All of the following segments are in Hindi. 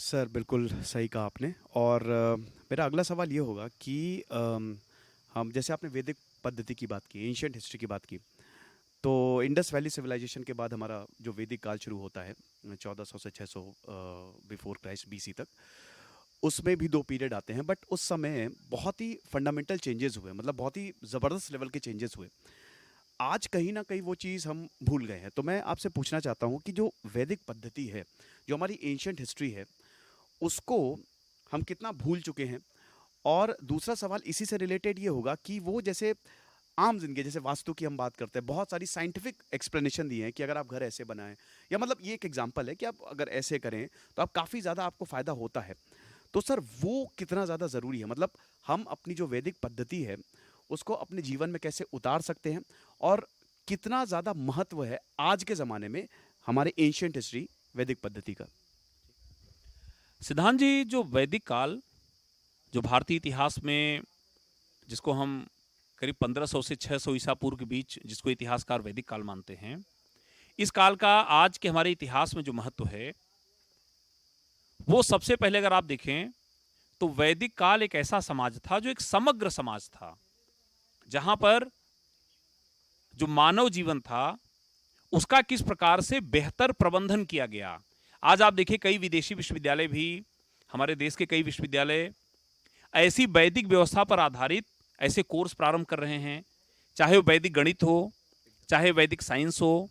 सर बिल्कुल सही कहा आपने। और मेरा अगला सवाल ये होगा कि हम जैसे आपने वैदिक पद्धति की बात की, एंशियंट हिस्ट्री की बात की, तो इंडस वैली सिविलाइजेशन के बाद हमारा जो वैदिक काल शुरू होता है 1400 से 600 बिफोर क्राइस्ट बीसी तक, उसमें भी दो पीरियड आते हैं। बट उस समय बहुत ही फंडामेंटल चेंजेस हुए, मतलब बहुत ही ज़बरदस्त लेवल के चेंजेस हुए। आज कहीं ना कहीं वो चीज़ हम भूल गए हैं। तो मैं आपसे पूछना चाहता हूँ कि जो वैदिक पद्धति है, जो हमारी एंशियंट हिस्ट्री है, उसको हम कितना भूल चुके हैं। और दूसरा सवाल इसी से रिलेटेड ये होगा कि वो जैसे आम जिंदगी, जैसे वास्तु की हम बात करते हैं, बहुत सारी साइंटिफिक एक्सप्लेनेशन दिए हैं कि अगर आप घर ऐसे बनाएं, या मतलब ये एक एग्जांपल है कि आप अगर ऐसे करें तो आप काफ़ी ज़्यादा आपको फ़ायदा होता है। तो सर वो कितना ज़्यादा ज़रूरी है? मतलब हम अपनी जो वैदिक पद्धति है उसको अपने जीवन में कैसे उतार सकते हैं, और कितना ज़्यादा महत्व है आज के ज़माने में हमारे एंशियंट हिस्ट्री वैदिक पद्धति का? सिद्धांत जी, जो वैदिक काल, जो भारतीय इतिहास में, जिसको हम करीब 1500 से 600 ईसा पूर्व के बीच, जिसको इतिहासकार वैदिक काल मानते हैं, इस काल का आज के हमारे इतिहास में जो महत्व है, वो सबसे पहले अगर आप देखें तो वैदिक काल एक ऐसा समाज था जो एक समग्र समाज था, जहां पर जो मानव जीवन था उसका किस प्रकार से बेहतर प्रबंधन किया गया। आज आप देखिए, कई विदेशी विश्वविद्यालय भी, हमारे देश के कई विश्वविद्यालय ऐसी वैदिक व्यवस्था पर आधारित ऐसे कोर्स प्रारंभ कर रहे हैं, चाहे वो वैदिक गणित हो, चाहे वैदिक साइंस हो,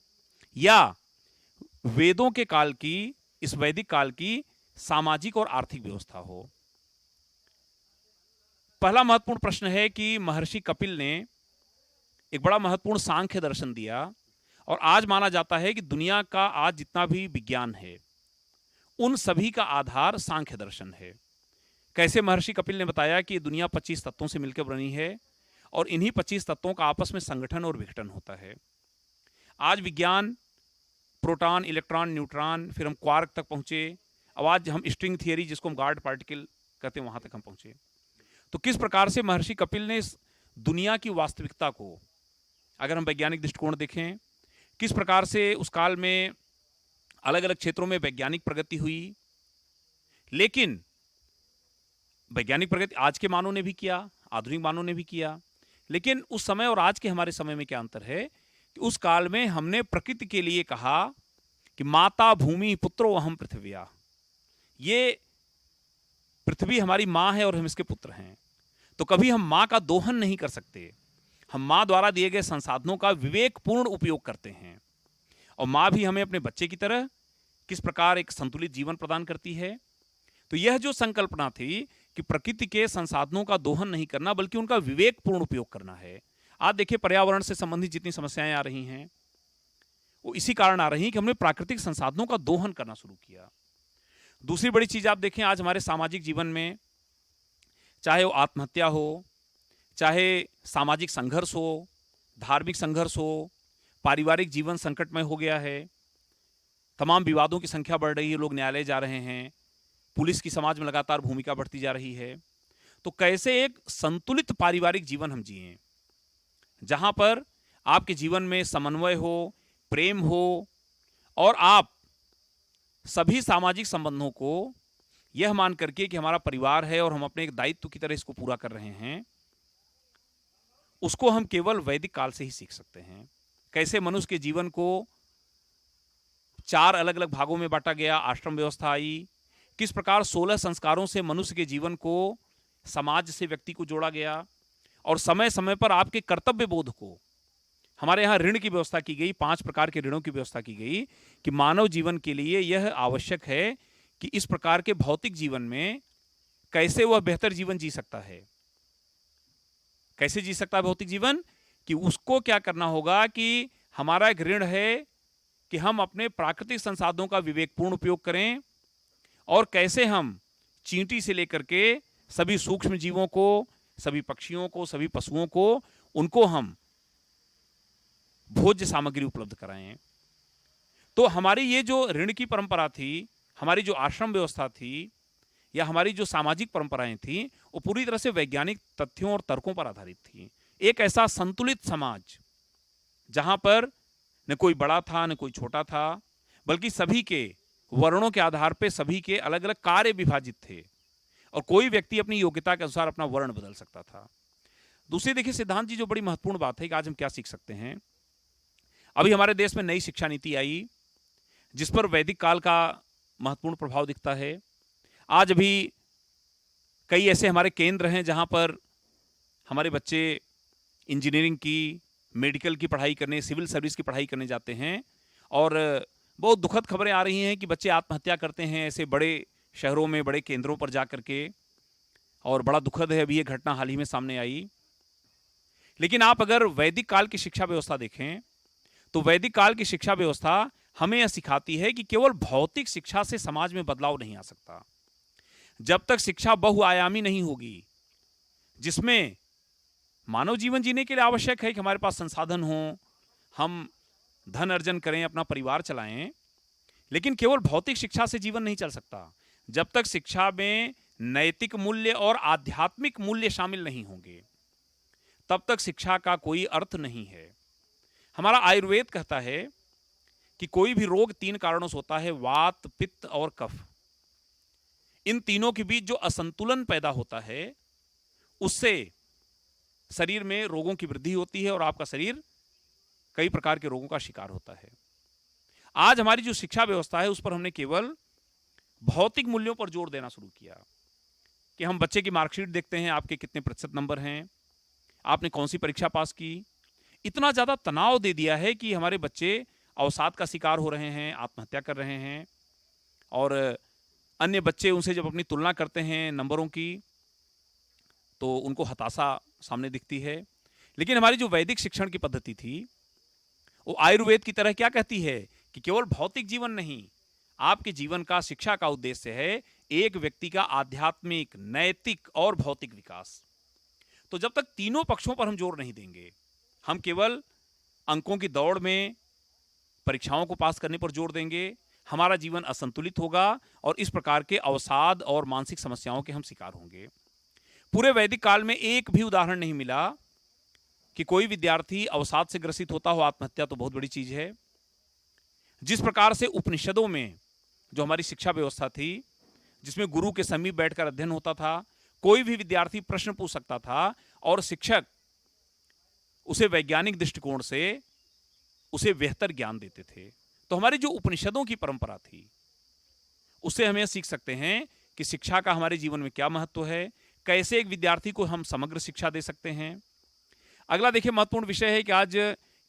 या वेदों के काल की, इस वैदिक काल की सामाजिक और आर्थिक व्यवस्था हो। पहला महत्वपूर्ण प्रश्न है कि महर्षि कपिल ने एक बड़ा महत्वपूर्ण सांख्य दर्शन दिया, और आज माना जाता है कि दुनिया का आज जितना भी विज्ञान है उन सभी का आधार सांख्य दर्शन है। कैसे? महर्षि कपिल ने बताया कि दुनिया 25 तत्वों से मिलकर बनी है, और इन्हीं 25 तत्वों का आपस में संगठन और विघटन होता है। आज विज्ञान प्रोटॉन, इलेक्ट्रॉन, न्यूट्रॉन, फिर हम क्वार्क तक पहुंचे, अब आज हम स्ट्रिंग थियरी, जिसको हम गार्ड पार्टिकल कहते हैं, वहां तक हम पहुंचे। तो किस प्रकार से महर्षि कपिल ने इस दुनिया की वास्तविकता को, अगर हम वैज्ञानिक दृष्टिकोण देखें, किस प्रकार से उस काल में अलग अलग क्षेत्रों में वैज्ञानिक प्रगति हुई। लेकिन वैज्ञानिक प्रगति आज के मानव ने भी किया, आधुनिक मानव ने भी किया, लेकिन उस समय और आज के हमारे समय में क्या अंतर है कि उस काल में हमने प्रकृति के लिए कहा कि माता भूमि पुत्रो अहम पृथ्व्या, ये पृथ्वी हमारी माँ है और हम इसके पुत्र हैं। तो कभी हम माँ का दोहन नहीं कर सकते। हम माँ द्वारा दिए गए संसाधनों का विवेकपूर्ण उपयोग करते हैं, और माँ भी हमें अपने बच्चे की तरह किस प्रकार एक संतुलित जीवन प्रदान करती है। तो यह जो संकल्पना थी कि प्रकृति के संसाधनों का दोहन नहीं करना, बल्कि उनका विवेकपूर्ण उपयोग करना है। आज देखिए, पर्यावरण से संबंधित जितनी समस्याएं आ रही हैं, वो इसी कारण आ रही हैं कि हमने प्राकृतिक संसाधनों का दोहन करना शुरू किया। दूसरी बड़ी चीज आप देखें, आज हमारे सामाजिक जीवन में, चाहे वो आत्महत्या हो, चाहे सामाजिक संघर्ष हो, धार्मिक संघर्ष हो, पारिवारिक जीवन संकटमय हो गया है, तमाम विवादों की संख्या बढ़ रही है, लोग न्यायालय जा रहे हैं, पुलिस की समाज में लगातार भूमिका बढ़ती जा रही है। तो कैसे एक संतुलित पारिवारिक जीवन हम जिएं, जहां पर आपके जीवन में समन्वय हो, प्रेम हो, और आप सभी सामाजिक संबंधों को यह मान करके कि हमारा परिवार है और हम अपने एक दायित्व की तरह इसको पूरा कर रहे हैं, उसको हम केवल वैदिक काल से ही सीख सकते हैं। कैसे मनुष्य के जीवन को 4 अलग अलग भागों में बांटा गया, आश्रम व्यवस्था आई, किस प्रकार 16 संस्कारों से मनुष्य के जीवन को, समाज से व्यक्ति को जोड़ा गया, और समय समय पर आपके कर्तव्य बोध को, हमारे यहाँ ऋण की व्यवस्था की गई, 5 प्रकार के ऋणों की व्यवस्था की गई कि मानव जीवन के लिए यह आवश्यक है कि इस प्रकार के भौतिक जीवन में कैसे वह बेहतर जीवन जी सकता है। कैसे जी सकता है भौतिक जीवन? कि उसको क्या करना होगा कि हमारा एक ऋण है कि हम अपने प्राकृतिक संसाधनों का विवेकपूर्ण उपयोग करें, और कैसे हम चींटी से लेकर के सभी सूक्ष्म जीवों को, सभी पक्षियों को, सभी पशुओं को, उनको हम भोज्य सामग्री उपलब्ध कराएं। तो हमारी ये जो ऋण की परंपरा थी, हमारी जो आश्रम व्यवस्था थी, या हमारी जो सामाजिक परंपराएं थी, वो पूरी तरह से वैज्ञानिक तथ्यों और तर्कों पर आधारित थी। एक ऐसा संतुलित समाज जहां पर न कोई बड़ा था न कोई छोटा था, बल्कि सभी के वर्णों के आधार पे सभी के अलग अलग कार्य विभाजित थे और कोई व्यक्ति अपनी योग्यता के अनुसार अपना वर्ण बदल सकता था। दूसरी देखिए सिद्धांत जी, जो बड़ी महत्वपूर्ण बात है कि आज हम क्या सीख सकते हैं। अभी हमारे देश में नई शिक्षा नीति आई जिस पर वैदिक काल का महत्वपूर्ण प्रभाव दिखता है। आज अभी कई ऐसे हमारे केंद्र हैं जहां पर हमारे बच्चे इंजीनियरिंग की, मेडिकल की पढ़ाई करने, सिविल सर्विस की पढ़ाई करने जाते हैं और बहुत दुखद खबरें आ रही हैं कि बच्चे आत्महत्या करते हैं ऐसे बड़े शहरों में, बड़े केंद्रों पर जा करके, और बड़ा दुखद है। अभी ये घटना हाल ही में सामने आई। लेकिन आप अगर वैदिक काल की शिक्षा व्यवस्था देखें तो वैदिक काल की शिक्षा व्यवस्था हमें यह सिखाती है कि केवल भौतिक शिक्षा से समाज में बदलाव नहीं आ सकता। जब तक शिक्षा बहुआयामी नहीं होगी, जिसमें मानव जीवन जीने के लिए आवश्यक है कि हमारे पास संसाधन हो, हम धन अर्जन करें, अपना परिवार चलाएं, लेकिन केवल भौतिक शिक्षा से जीवन नहीं चल सकता। जब तक शिक्षा में नैतिक मूल्य और आध्यात्मिक मूल्य शामिल नहीं होंगे, तब तक शिक्षा का कोई अर्थ नहीं है। हमारा आयुर्वेद कहता है कि कोई भी रोग 3 कारणों से होता है, वात, पित्त और कफ। इन तीनों के बीच जो असंतुलन पैदा होता है, उससे शरीर में रोगों की वृद्धि होती है और आपका शरीर कई प्रकार के रोगों का शिकार होता है। आज हमारी जो शिक्षा व्यवस्था है उस पर हमने केवल भौतिक मूल्यों पर जोर देना शुरू किया कि हम बच्चे की मार्कशीट देखते हैं, आपके कितने प्रतिशत नंबर हैं, आपने कौन सी परीक्षा पास की। इतना ज़्यादा तनाव दे दिया है कि हमारे बच्चे अवसाद का शिकार हो रहे हैं, आत्महत्या कर रहे हैं, और अन्य बच्चे उनसे जब अपनी तुलना करते हैं नंबरों की तो उनको हताशा सामने दिखती है। लेकिन हमारी जो वैदिक शिक्षण की पद्धति थी वो आयुर्वेद की तरह क्या कहती है कि केवल भौतिक जीवन नहीं, आपके जीवन का, शिक्षा का उद्देश्य है एक व्यक्ति का आध्यात्मिक, नैतिक और भौतिक विकास। तो जब तक तीनों पक्षों पर हम जोर नहीं देंगे, हम केवल अंकों की दौड़ में परीक्षाओं को पास करने पर जोर देंगे, हमारा जीवन असंतुलित होगा और इस प्रकार के अवसाद और मानसिक समस्याओं के हम शिकार होंगे। पूरे वैदिक काल में एक भी उदाहरण नहीं मिला कि कोई विद्यार्थी अवसाद से ग्रसित होता हो। आत्महत्या तो बहुत बड़ी चीज है। जिस प्रकार से उपनिषदों में जो हमारी शिक्षा व्यवस्था थी, जिसमें गुरु के समीप बैठकर अध्ययन होता था, कोई भी विद्यार्थी प्रश्न पूछ सकता था और शिक्षक उसे वैज्ञानिक दृष्टिकोण से उसे बेहतर ज्ञान देते थे। तो हमारी जो उपनिषदों की परंपरा थी, उससे हमें सीख सकते हैं कि शिक्षा का हमारे जीवन में क्या महत्व है, कैसे एक विद्यार्थी को हम समग्र शिक्षा दे सकते हैं। अगला देखिए महत्वपूर्ण विषय है कि आज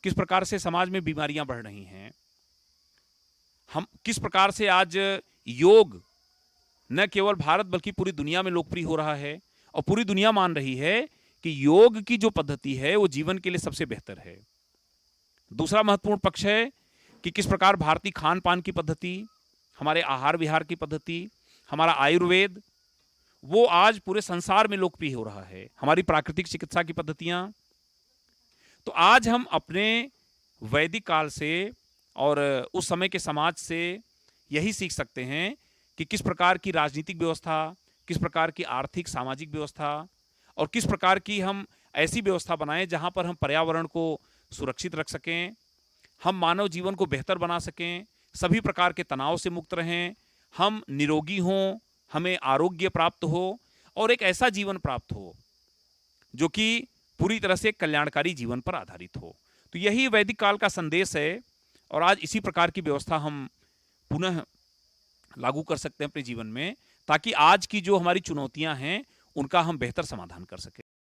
किस प्रकार से समाज में बीमारियां बढ़ रही हैं। हम किस प्रकार से आज योग न केवल भारत बल्कि पूरी दुनिया में लोकप्रिय हो रहा है और पूरी दुनिया मान रही है कि योग की जो पद्धति है वो जीवन के लिए सबसे बेहतर है। दूसरा महत्वपूर्ण पक्ष है कि किस प्रकार भारतीय खान पान की पद्धति, हमारे आहार विहार की पद्धति, हमारा आयुर्वेद, वो आज पूरे संसार में लोकप्रिय हो रहा है। हमारी प्राकृतिक चिकित्सा की पद्धतियां। तो आज हम अपने वैदिक काल से और उस समय के समाज से यही सीख सकते हैं कि किस प्रकार की राजनीतिक व्यवस्था, किस प्रकार की आर्थिक सामाजिक व्यवस्था और किस प्रकार की हम ऐसी व्यवस्था बनाएं जहां पर हम पर्यावरण को सुरक्षित रख सकें, हम मानव जीवन को बेहतर बना सकें, सभी प्रकार के तनाव से मुक्त रहें, हम निरोगी हों, हमें आरोग्य प्राप्त हो और एक ऐसा जीवन प्राप्त हो जो कि पूरी तरह से कल्याणकारी जीवन पर आधारित हो। तो यही वैदिक काल का संदेश है और आज इसी प्रकार की व्यवस्था हम पुनः लागू कर सकते हैं अपने जीवन में, ताकि आज की जो हमारी चुनौतियां हैं उनका हम बेहतर समाधान कर सकें।